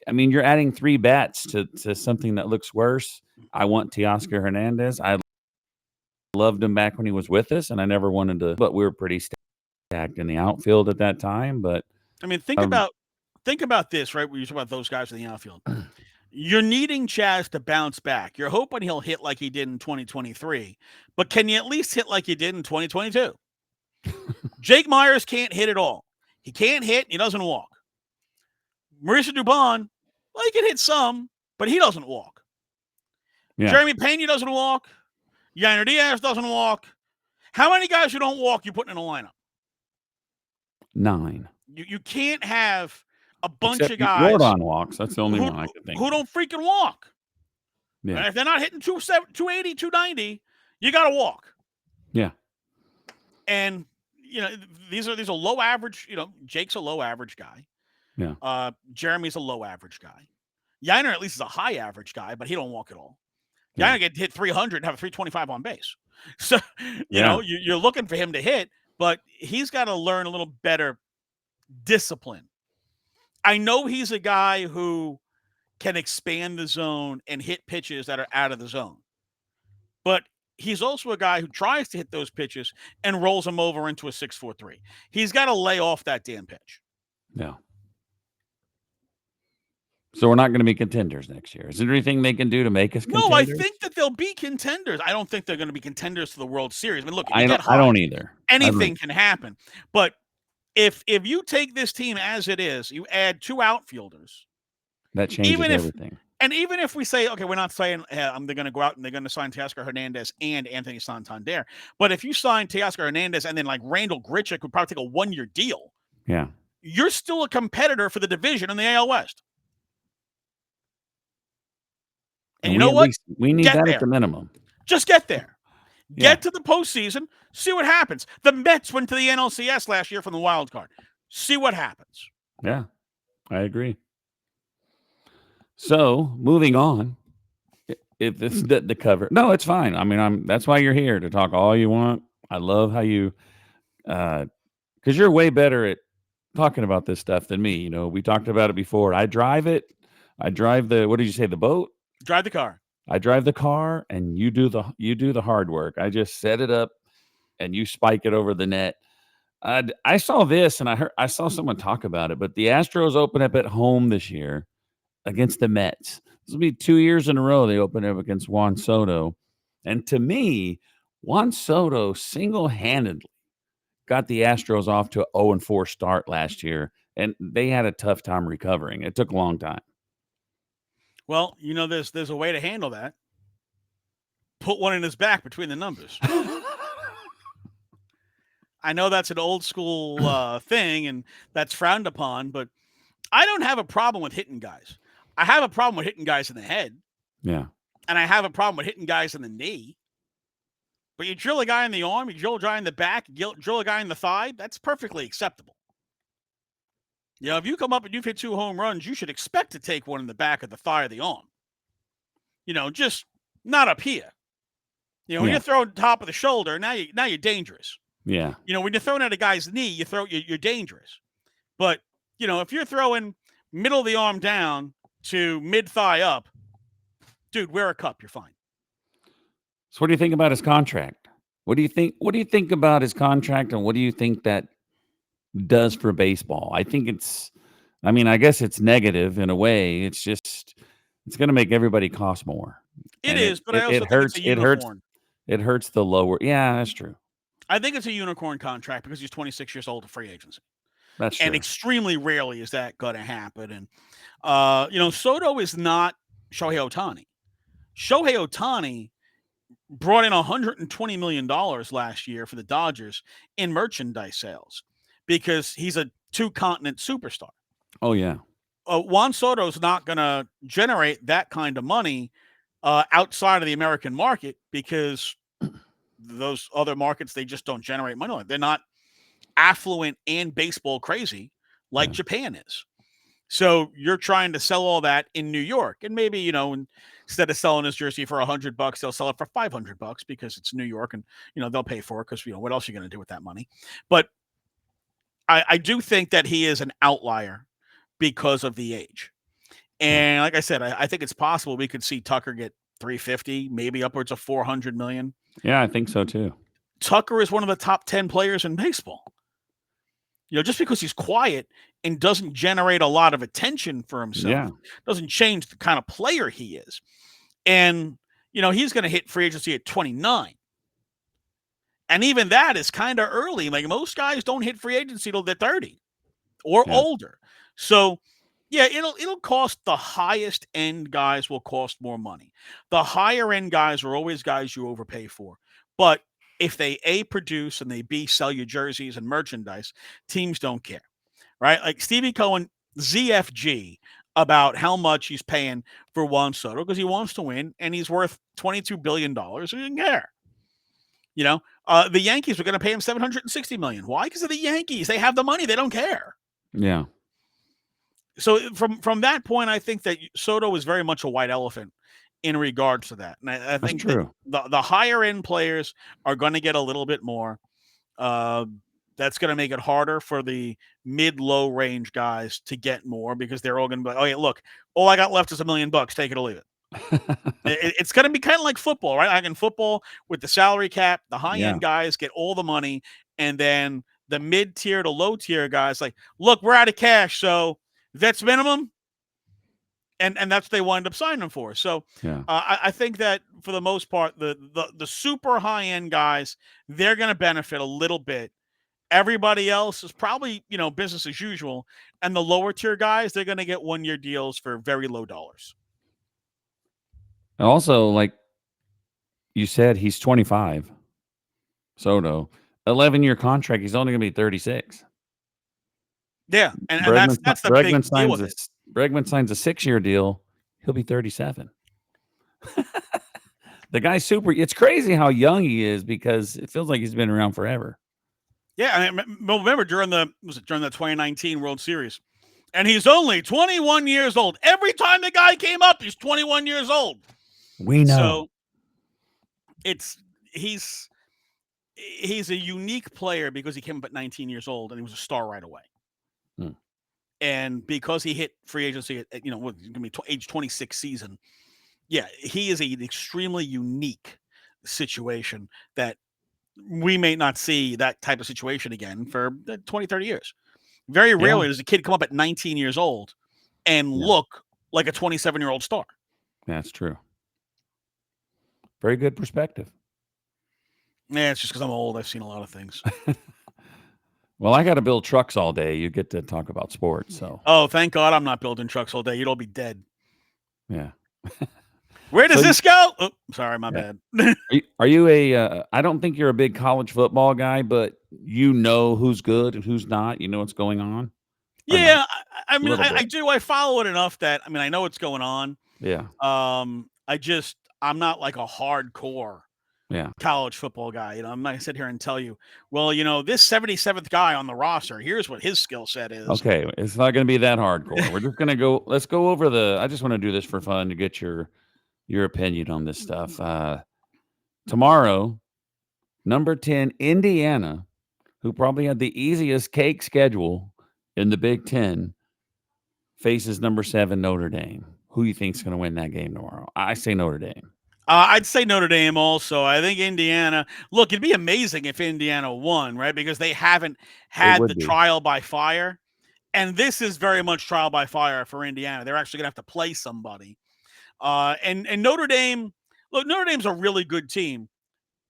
I mean, you're adding 3 bats to something that looks worse. I want Teoscar Hernandez. I loved him back when he was with us, and I never wanted to, but we were pretty stacked in the outfield at that time. But
I mean, think about this, right? When you talk about those guys in the outfield. You're needing Chaz to bounce back. You're hoping he'll hit like he did in 2023, but can you at least hit like he did in 2022? Jake Myers can't hit at all. He can't hit. He doesn't walk. Mauricio Dubon, well, he can hit some, but he doesn't walk. Yeah. Jeremy Pena doesn't walk. Yainer Diaz doesn't walk. How many guys who don't walk you putting in a lineup?
9.
You can't have a bunch of guys.
Rodon walks. That's the only one I could think
who don't freaking walk.
Yeah.
And if they're not hitting 280, 290, you got to walk.
Yeah.
And, these are low average, Jake's a low average guy.
Yeah.
Jeremy's a low average guy. Yainer at least is a high average guy, but he don't walk at all. Yainer get hit 300 and have a 325 on base. So, you're looking for him to hit, but he's got to learn a little better discipline. I know he's a guy who can expand the zone and hit pitches that are out of the zone. But he's also a guy who tries to hit those pitches and rolls them over into a 6-4-3. He's got to lay off that damn pitch.
Yeah. So we're not going to be contenders next year. Is there anything they can do to make us contenders?
No, I think that they'll be contenders. I don't think they're going to be contenders to the World Series. I mean, look,
I don't either.
Anything can happen. But if you take this team as it is, you add 2 outfielders.
That changes everything.
And even if we say, okay, we're not saying they're going to go out and they're going to sign Teoscar Hernandez and Anthony Santander. But if you sign Teoscar Hernandez and then like Randall Grichuk would probably take a 1-year deal.
Yeah.
You're still a competitor for the division in the AL West. And you know what?
We need that at the minimum.
Just get there. Get to the postseason. See what happens. The Mets went to the NLCS last year from the wild card. See what happens.
Yeah, I agree. So moving on, if this is the cover, no, it's fine. I mean, that's why you're here, to talk all you want. I love how you, because you're way better at talking about this stuff than me. We talked about it before. I drive it. I drive what did you say? The boat?
Drive the car.
I drive the car, and you do the hard work. I just set it up, and you spike it over the net. I saw this, and I saw someone talk about it. But the Astros open up at home this year against the Mets. This will be 2 years in a row they open up against Juan Soto, and to me, Juan Soto single-handedly got the Astros off to an 0-4 start last year, and they had a tough time recovering. It took a long time.
Well, there's a way to handle that. Put one in his back between the numbers. I know that's an old school thing, and that's frowned upon, but I don't have a problem with hitting guys. I have a problem with hitting guys in the head.
Yeah.
and I have a problem with hitting guys in the knee. But you drill a guy in the arm, you drill a guy in the back, you drill a guy in the thigh, that's perfectly acceptable. You know, if you come up and you've hit 2 home runs, you should expect to take one in the back of the thigh or the arm. You know, just not up here. You know, when
Yeah.
you're throwing top of the shoulder, now you're dangerous.
Yeah.
You know, when you're throwing at a guy's knee, you're dangerous. But, you know, if you're throwing middle of the arm down to mid thigh up, dude, wear a cup, you're fine.
So what do you think about his contract? What do you think about his contract, and what do you think that does for baseball? I think I guess it's negative in a way. It's going to make everybody cost more.
It
And
is, but I also
it
think it's
hurts
a unicorn.
it hurts the lower. Yeah, that's true.
I think it's a unicorn contract because he's 26 years old to free agency.
That's true.
And extremely rarely is that going to happen. And, you know, Soto is not Shohei Ohtani. Shohei Ohtani brought in $120 million last year for the Dodgers in merchandise sales because he's a 2-continent superstar.
Oh, yeah.
Juan Soto's not going to generate that kind of money outside of the American market because those other markets, they just don't generate money. They're not affluent and baseball crazy like Japan is. So you're trying to sell all that in New York, and maybe, you know, instead of selling his jersey for $100, they'll sell it for $500 because it's New York, and, you know, they'll pay for it because, you know, what else are you going to do with that money? But I do think that he is an outlier because of the age. And like I said, I think it's possible we could see Tucker get 350, maybe upwards of 400 million.
Yeah, I think so too.
Tucker is one of the top 10 players in baseball. You know, just because he's quiet and doesn't generate a lot of attention for himself doesn't change the kind of player he is. And, you know, he's going to hit free agency at 29. And even that is kind of early. Like, most guys don't hit free agency till they're 30 or older. So, yeah, it'll cost the highest end guys will cost more money. The higher end guys are always guys you overpay for. But if they A, produce, and they B, sell you jerseys and merchandise, teams don't care, right? Like Stevie Cohen, ZFG, about how much he's paying for Juan Soto because he wants to win and he's worth $22 billion. He didn't care. You know, the Yankees were going to pay him $760 million. Why? Because of the Yankees. They have the money. They don't care.
Yeah.
So from that point, I think that Soto is very much a white elephant in regards to that. And I think the higher end players are going to get a little bit more. That's going to make it harder for the mid-low range guys to get more because they're all going to be like, oh, yeah, look, all I got left is $1 million. Take it or leave it. It's going to be kind of like football, right? Like in football with the salary cap, the high-end guys get all the money, and then the mid-tier to low-tier guys like, look, we're out of cash, so that's minimum. And that's what they wind up signing for. So I think that for the most part, the super high-end guys, they're going to benefit a little bit. Everybody else is probably, you know, business as usual. And the lower tier guys, they're going to get 1-year deals for very low dollars.
And also, like you said, he's 25. Soto, 11-year contract. He's only going to be 36.
Yeah, and that's the big deal with it.
Bregman signs a 6-year deal. He'll be 37. The guy's super. It's crazy how young he is because it feels like he's been around forever.
Yeah, I mean, remember during the 2019 World Series, and he's only 21 years old. Every time the guy came up, he's 21 years old.
We know.
So he's a unique player because he came up at 19 years old and he was a star right away. And because he hit free agency at going to be age 26 season, yeah, he is an extremely unique situation that we may not see that type of situation again for 20, 30 years. Very rarely does a kid come up at 19 years old and look like a 27-year-old star.
That's true. Very good perspective.
Yeah, it's just because I'm old. I've seen a lot of things.
Well, I got to build trucks all day. You get to talk about sports. So.
Oh, thank God I'm not building trucks all day. You'd all be dead.
Yeah.
Where does this go? Oh, sorry, my bad.
Are you I don't think you're a big college football guy, but you know who's good and who's not. You know what's going on?
Yeah, I mean, I do. I follow it enough that, I mean, I know what's going on.
Yeah.
I'm not like a hardcore
Yeah.
college football guy. I'm not gonna sit here and tell you, well, this 77th guy on the roster, here's what his skill set is.
Okay, it's not gonna be that hardcore. We're just gonna go let's go over I just wanna do this for fun to get your opinion on this stuff. Tomorrow, number 10, Indiana, who probably had the easiest cake schedule in the Big Ten, faces number 7, Notre Dame. Who you think's gonna win that game tomorrow? I say Notre Dame.
I'd say Notre Dame also. I think Indiana. Look, it'd be amazing if Indiana won, right? Because they haven't
It
had the
would be.
trial by fire, and this is very much trial by fire for Indiana. They're actually gonna have to play somebody. And Notre Dame. Look, Notre Dame's a really good team,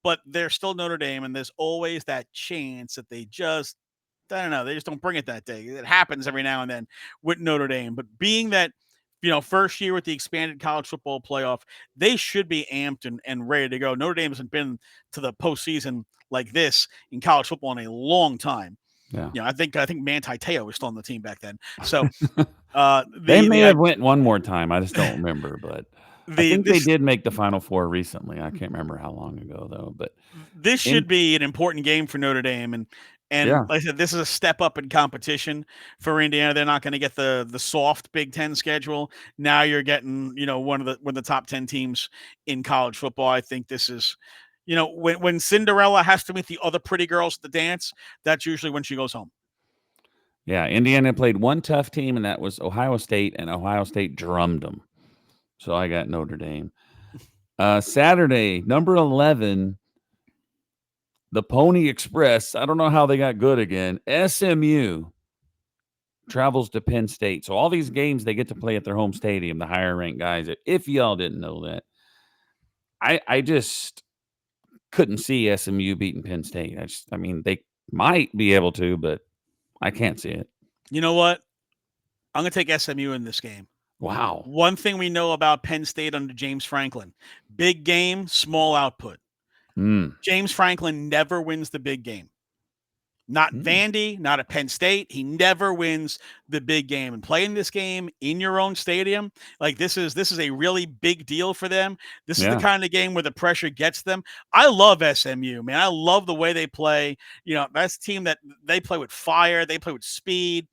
but they're still Notre Dame, and there's always that chance that they just, I don't know, they just don't bring it that day. It happens every now and then with Notre Dame. But being that, first year with the expanded college football playoff, they should be amped and ready to go. Notre Dame hasn't been to the postseason like this in college football in a long time.
Yeah.
I think Manti Te'o was still on the team back then. So
They
the
may
the
have went one more time, I just don't remember, but I
the
think they
this
did make the Final Four recently. I can't remember how long ago, though, but
this
in
should be an important game for Notre Dame, and
yeah,
like I said, this is a step up in competition for Indiana. They're not going to get the soft Big Ten schedule. Now you're getting one of the top 10 teams in college football. I think this is when Cinderella has to meet the other pretty girls at the dance. That's usually when she goes home.
yeah, Indiana played one tough team, and that was Ohio State, and Ohio State drummed them. So I got Notre Dame. Saturday, number 11, the Pony Express. I don't know how they got good again. SMU travels to Penn State. So all these games they get to play at their home stadium, the higher ranked guys. If y'all didn't know that, I just couldn't see SMU beating Penn State. I mean, they might be able to, but I can't see it.
You know what? I'm going to take SMU in this game.
Wow.
One thing we know about Penn State under James Franklin: big game, small output.
Mm.
James Franklin never wins the big game. Not Vandy, not at Penn State. He never wins the big game. And playing this game in your own stadium, like this is a really big deal for them. This is the
Yeah.
kind of game where the pressure gets them. I love SMU, man. I love the way they play. That's a team that they play with fire, they play with speed.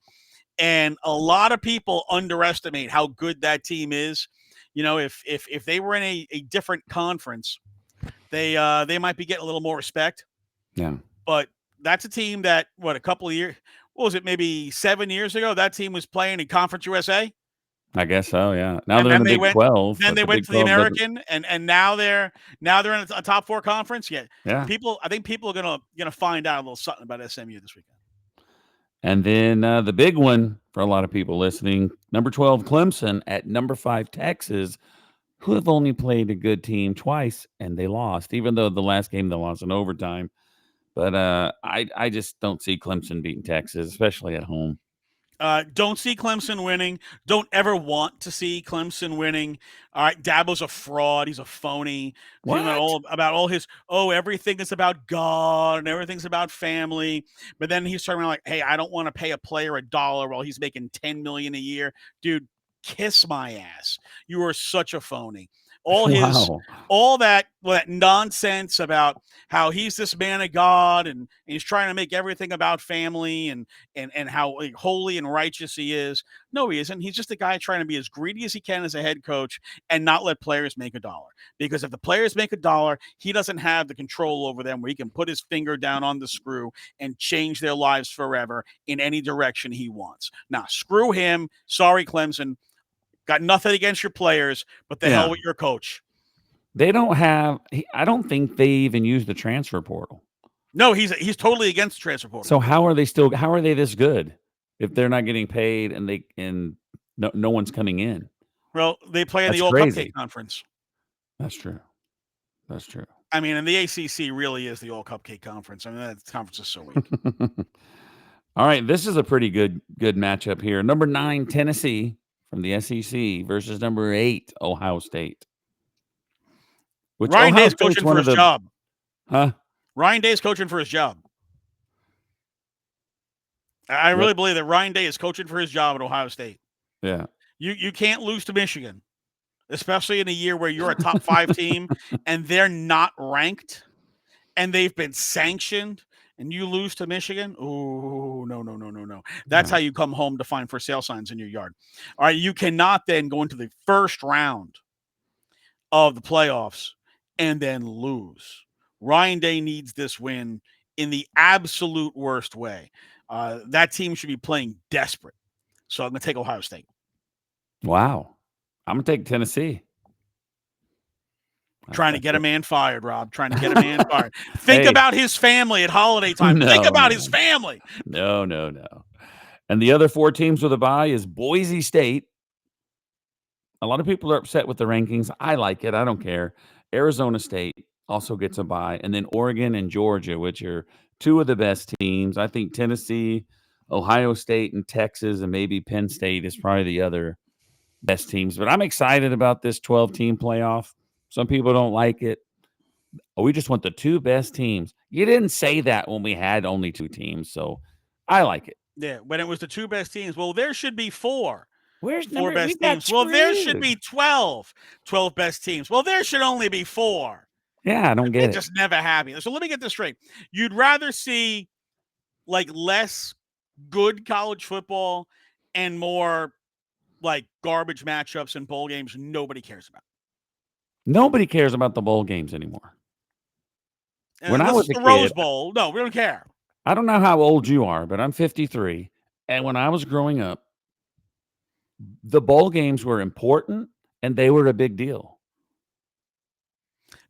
And a lot of people underestimate how good that team is. If they were in a different conference, they might be getting a little more respect.
Yeah.
But that's a team that a couple of years, what was it, maybe 7 years ago, that team was playing in Conference USA.
I guess so, yeah. Now
And
they're in
then
the
they
Big
went
12,
then
but
they
the
went
Big
to the
12 doesn't.
American, and now they're in a top 4 conference. Yeah.
Yeah.
I think people are gonna find out a little something about SMU this weekend.
And then the big one for a lot of people listening, number 12 Clemson at number 5 Texas, who have only played a good team twice and they lost, even though the last game they lost in overtime. But I just don't see Clemson beating Texas, especially at home.
Don't see Clemson winning. Don't ever want to see Clemson winning. All right, Dabo's a fraud. He's a phony.
What?
About all his everything is about God and everything's about family. But then he's talking about like, hey, I don't want to pay a player $1 while he's making $10 million a year, dude. Kiss my ass. You are such a phony.
Wow.
All that nonsense about how he's this man of God and he's trying to make everything about family and how holy and righteous he is. No, he isn't. He's just a guy trying to be as greedy as he can as a head coach and not let players make $1. Because if the players make $1, he doesn't have the control over them where he can put his finger down on the screw and change their lives forever in any direction he wants. Now, screw him. Sorry, Clemson. Got nothing against your players, but the hell
Yeah.
with your coach.
They don't have I don't think they even use the transfer portal.
No, he's totally against the transfer portal.
So how are they this good if they're not getting paid and no one's coming in?
Well, they play in the
That's
All
crazy.
Cupcake Conference.
That's true. That's true.
I mean, and the ACC really is the All Cupcake Conference. I mean, that conference is so weak.
All right, this is a pretty good matchup here. Number 9 Tennessee from the SEC versus number 8 Ohio State. Which
Ryan
Ohio
Day's
State's
coaching
one
for
of
his
the
job.
huh?
Ryan Day's coaching for his job. I
Yep.
really believe that Ryan Day is coaching for his job at Ohio State.
Yeah.
You can't lose to Michigan. especially in a year where you're a top 5 team and they're not ranked and they've been sanctioned and you lose to Michigan. Oh, no, no, no, no, no. That's how
Right.
you come home to find for sale signs in your yard. All right. You cannot then go into the first round of the playoffs and then lose. Ryan Day needs this win in the absolute worst way. That team should be playing desperate. So I'm going to take Ohio State.
Wow. I'm gonna take Tennessee.
Trying to
That's
get a
it.
man fired, Rob. Trying to get a man fired. Think
Hey,
about his family at holiday time. Think
no,
about
no,
his family.
no, no, no. And the other 4 teams with a bye is Boise State. A lot of people are upset with the rankings. I like it. I don't care. Arizona State also gets a bye, and then Oregon and Georgia, which are 2 of the best teams. I think Tennessee, Ohio State, and Texas, and maybe Penn State is probably the other best teams. But I'm excited about this 12-team playoff. Some people don't like it. Oh, we just want the 2 best teams. You didn't say that when we had only 2 teams, so I like it.
Yeah, when it was the 2 best teams. Well, there should be 4.
Where's
4
number? We
best
got
teams. Well, there should
screwed.
be 12. 12 best teams. Well, there should only be 4.
Yeah, I don't
It
get it.
just never happened. So let me get this straight. You'd rather see like less good college football and more like garbage matchups and bowl games nobody cares about.
Nobody cares about the bowl games anymore. When I
Unless
was
it's
a
the Rose
kid,
Bowl. No, we don't care.
I don't know how old you are, but I'm 53. And when I was growing up, the bowl games were important and they were a big deal.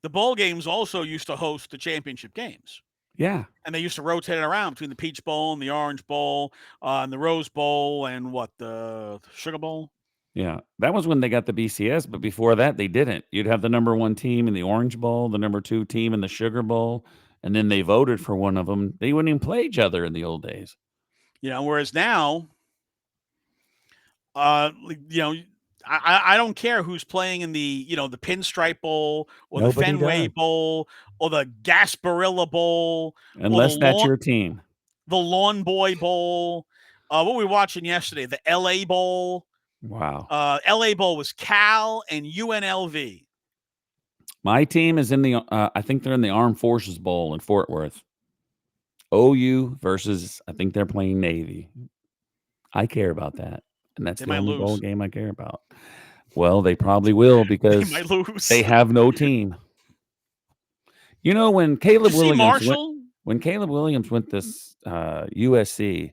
The bowl games also used to host the championship games.
Yeah.
And they used to rotate it around between the Peach Bowl and the Orange Bowl, and the Rose Bowl, and the Sugar Bowl.
Yeah. That was when they got the BCS, but before that, they didn't. You'd have the number 1 team in the Orange Bowl, the number 2 team in the Sugar Bowl, and then they voted for one of them. They wouldn't even play each other in the old days.
Whereas now, uh, you know, I don't care who's playing in the the Pinstripe Bowl or the
Nobody
Fenway
does.
Bowl or the Gasparilla Bowl or
Unless that's your team.
the Lawn Boy Bowl. What were we watching yesterday? The LA Bowl.
Wow.
LA Bowl was Cal and UNLV.
My team is in the I think they're in the Armed Forces Bowl in Fort Worth. OU versus I think they're playing Navy. I care about that, and that's
They
the
might
only bowl
lose.
game I care about. Well, they probably will
They
because
might lose.
they have no team. You know,
Did you see Marshall?
when Caleb Williams went to USC,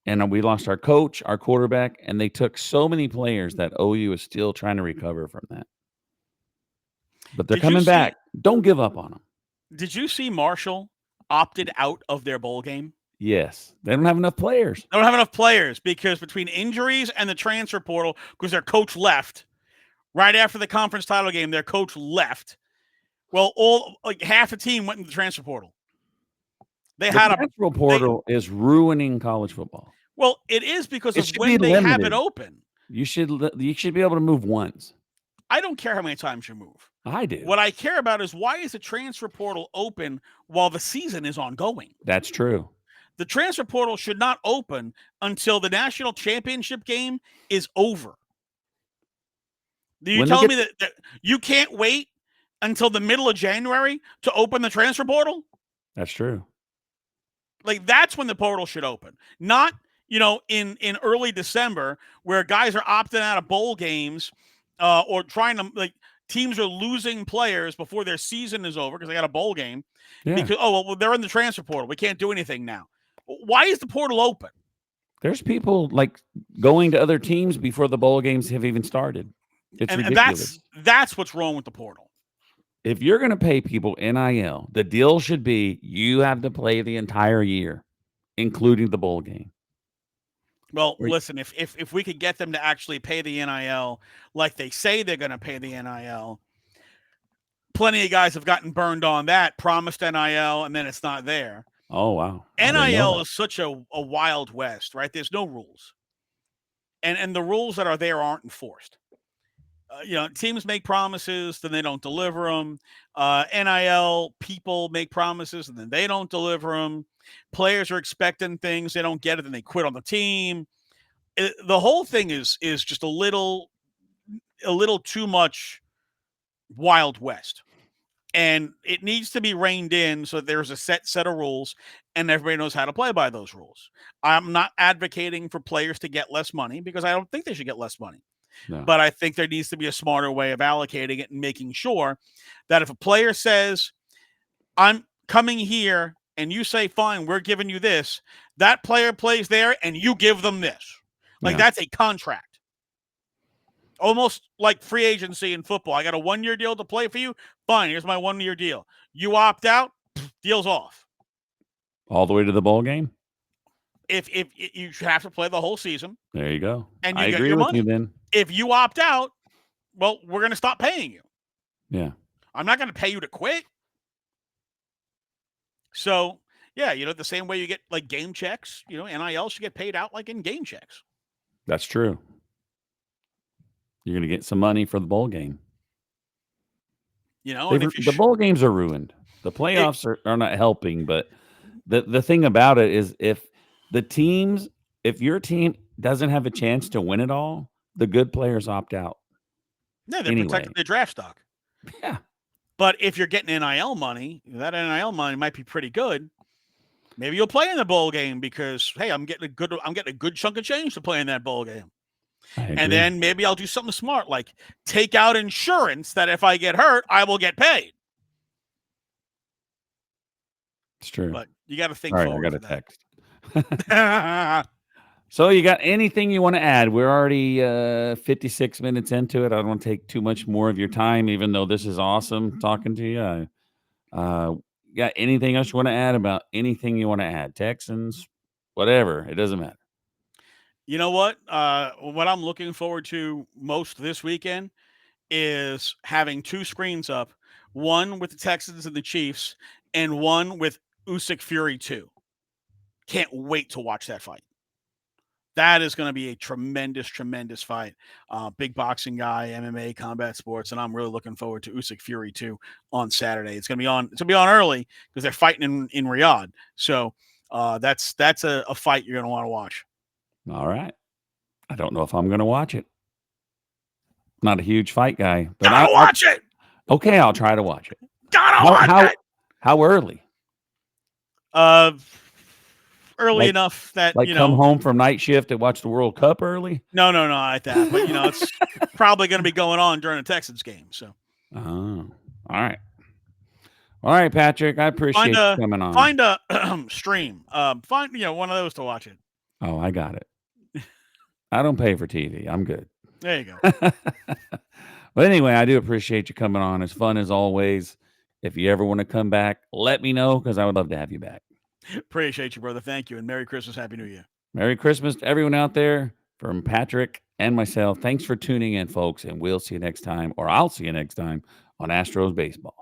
and we lost our coach, our quarterback, and they took so many players that OU is still trying to recover from that. But they're
Did you
coming
see?
back. Don't give up on them.
Did you see Marshall opted out of their bowl game?
Yes, they don't have enough players.
They don't have enough players because between injuries and the transfer portal, because their coach left right after the conference title game, their coach left. Well, half the team went into the transfer portal. They
The
had
transfer portal is ruining college football.
Well, it is because
It
of
should
when
be
they have it
limited.
open.
You should be able to move once.
I don't care how many times you move.
I do.
What I care about is why is the transfer portal open while the season is ongoing?
That's true.
The transfer portal should not open until the national championship game is over. Are you telling me that you can't wait until the middle of January to open the transfer portal?
That's true.
Like, that's when the portal should open. Not, in early December where guys are opting out of bowl games or trying to, teams are losing players before their season is over because they got a bowl game.
Yeah.
Because, they're in the transfer portal. We can't do anything now. Why is the portal open?
There's people going to other teams before the bowl games have even started. It's ridiculous.
And that's what's wrong with the portal.
If you're going to pay people NIL, the deal should be you have to play the entire year, including the bowl game.
Well, listen, if we could get them to actually pay the NIL like they say they're going to pay the NIL, plenty of guys have gotten burned on that, promised NIL, and then it's not there.
Oh, wow.
NIL is such a wild west, right? There's no rules. And the rules that are there aren't enforced. Teams make promises, then they don't deliver them. NIL people make promises, and then they don't deliver them. Players are expecting things, they don't get it, then they quit on the team. The whole thing is just a little a little too much Wild West. And it needs to be reined in so that there's a set of rules and everybody knows how to play by those rules. I'm not advocating for players to get less money because I don't think they should get less money.
No.
But I think there needs to be a smarter way of allocating it and making sure that if a player says, I'm coming here and you say, fine, we're giving you this, that player plays there and you give them this. Like that's a contract. Almost like free agency in football. I got a 1-year deal to play for you. Fine, here's my 1-year deal. You opt out, deal's off.
All the way to the bowl game?
If you have to play the whole season.
There you go.
And you
I
get
agree
your
with
money.
you then.
If you opt out, well, we're going to stop paying you.
Yeah.
I'm not going to pay you to quit. So, yeah, the same way you get like game checks, NIL should get paid out like in game checks.
That's true. You're going to get some money for the bowl game.
And if
the bowl games are ruined. The playoffs are not helping, but the thing about it is if your team doesn't have a chance to win it all, the good players opt out.
Yeah, they're protecting their draft stock.
Yeah.
But if you're getting NIL money, that NIL money might be pretty good. Maybe you'll play in the bowl game because, hey, I'm getting a good chunk of change to play in that bowl game. And then maybe I'll do something smart, like take out insurance that if I get hurt, I will get paid.
It's true.
But you got to think forward.
I got a text. So you got anything you want to add? We're already 56 minutes into it. I don't want to take too much more of your time, even though this is awesome talking to you. Got anything else you want to add about anything you want to add? Texans, whatever. It doesn't matter.
You know what? What I'm looking forward to most this weekend is having 2 screens up, one with the Texans and the Chiefs, and one with Usyk Fury 2. Can't wait to watch that fight. That is going to be a tremendous, tremendous fight. Big boxing guy, MMA, combat sports, and I'm really looking forward to Usyk Fury 2 on Saturday. It's going to be on. It's going to be on early because they're fighting in Riyadh. So that's a fight you're going to want to watch.
All right. I don't know if I'm going to watch it. Not a huge fight guy, but
I'll watch it.
Okay, I'll try to watch it.
Watch it.
How early?
Early enough that
come home from night shift and watch the World Cup early.
No, not like that. But it's probably going to be going on during the Texans game. So.
Oh, all right, Patrick. I appreciate you coming on.
Find a stream. Find one of those to watch it.
Oh, I got it. I don't pay for TV. I'm good.
There you go.
But anyway, I do appreciate you coming on. It's fun as always. If you ever want to come back, let me know because I would love to have you back.
Appreciate you, brother. Thank you. And Merry Christmas. Happy New Year.
Merry Christmas to everyone out there. From Patrick and myself, thanks for tuning in, folks. And we'll see you next time, or I'll see you next time on Astros Baseball.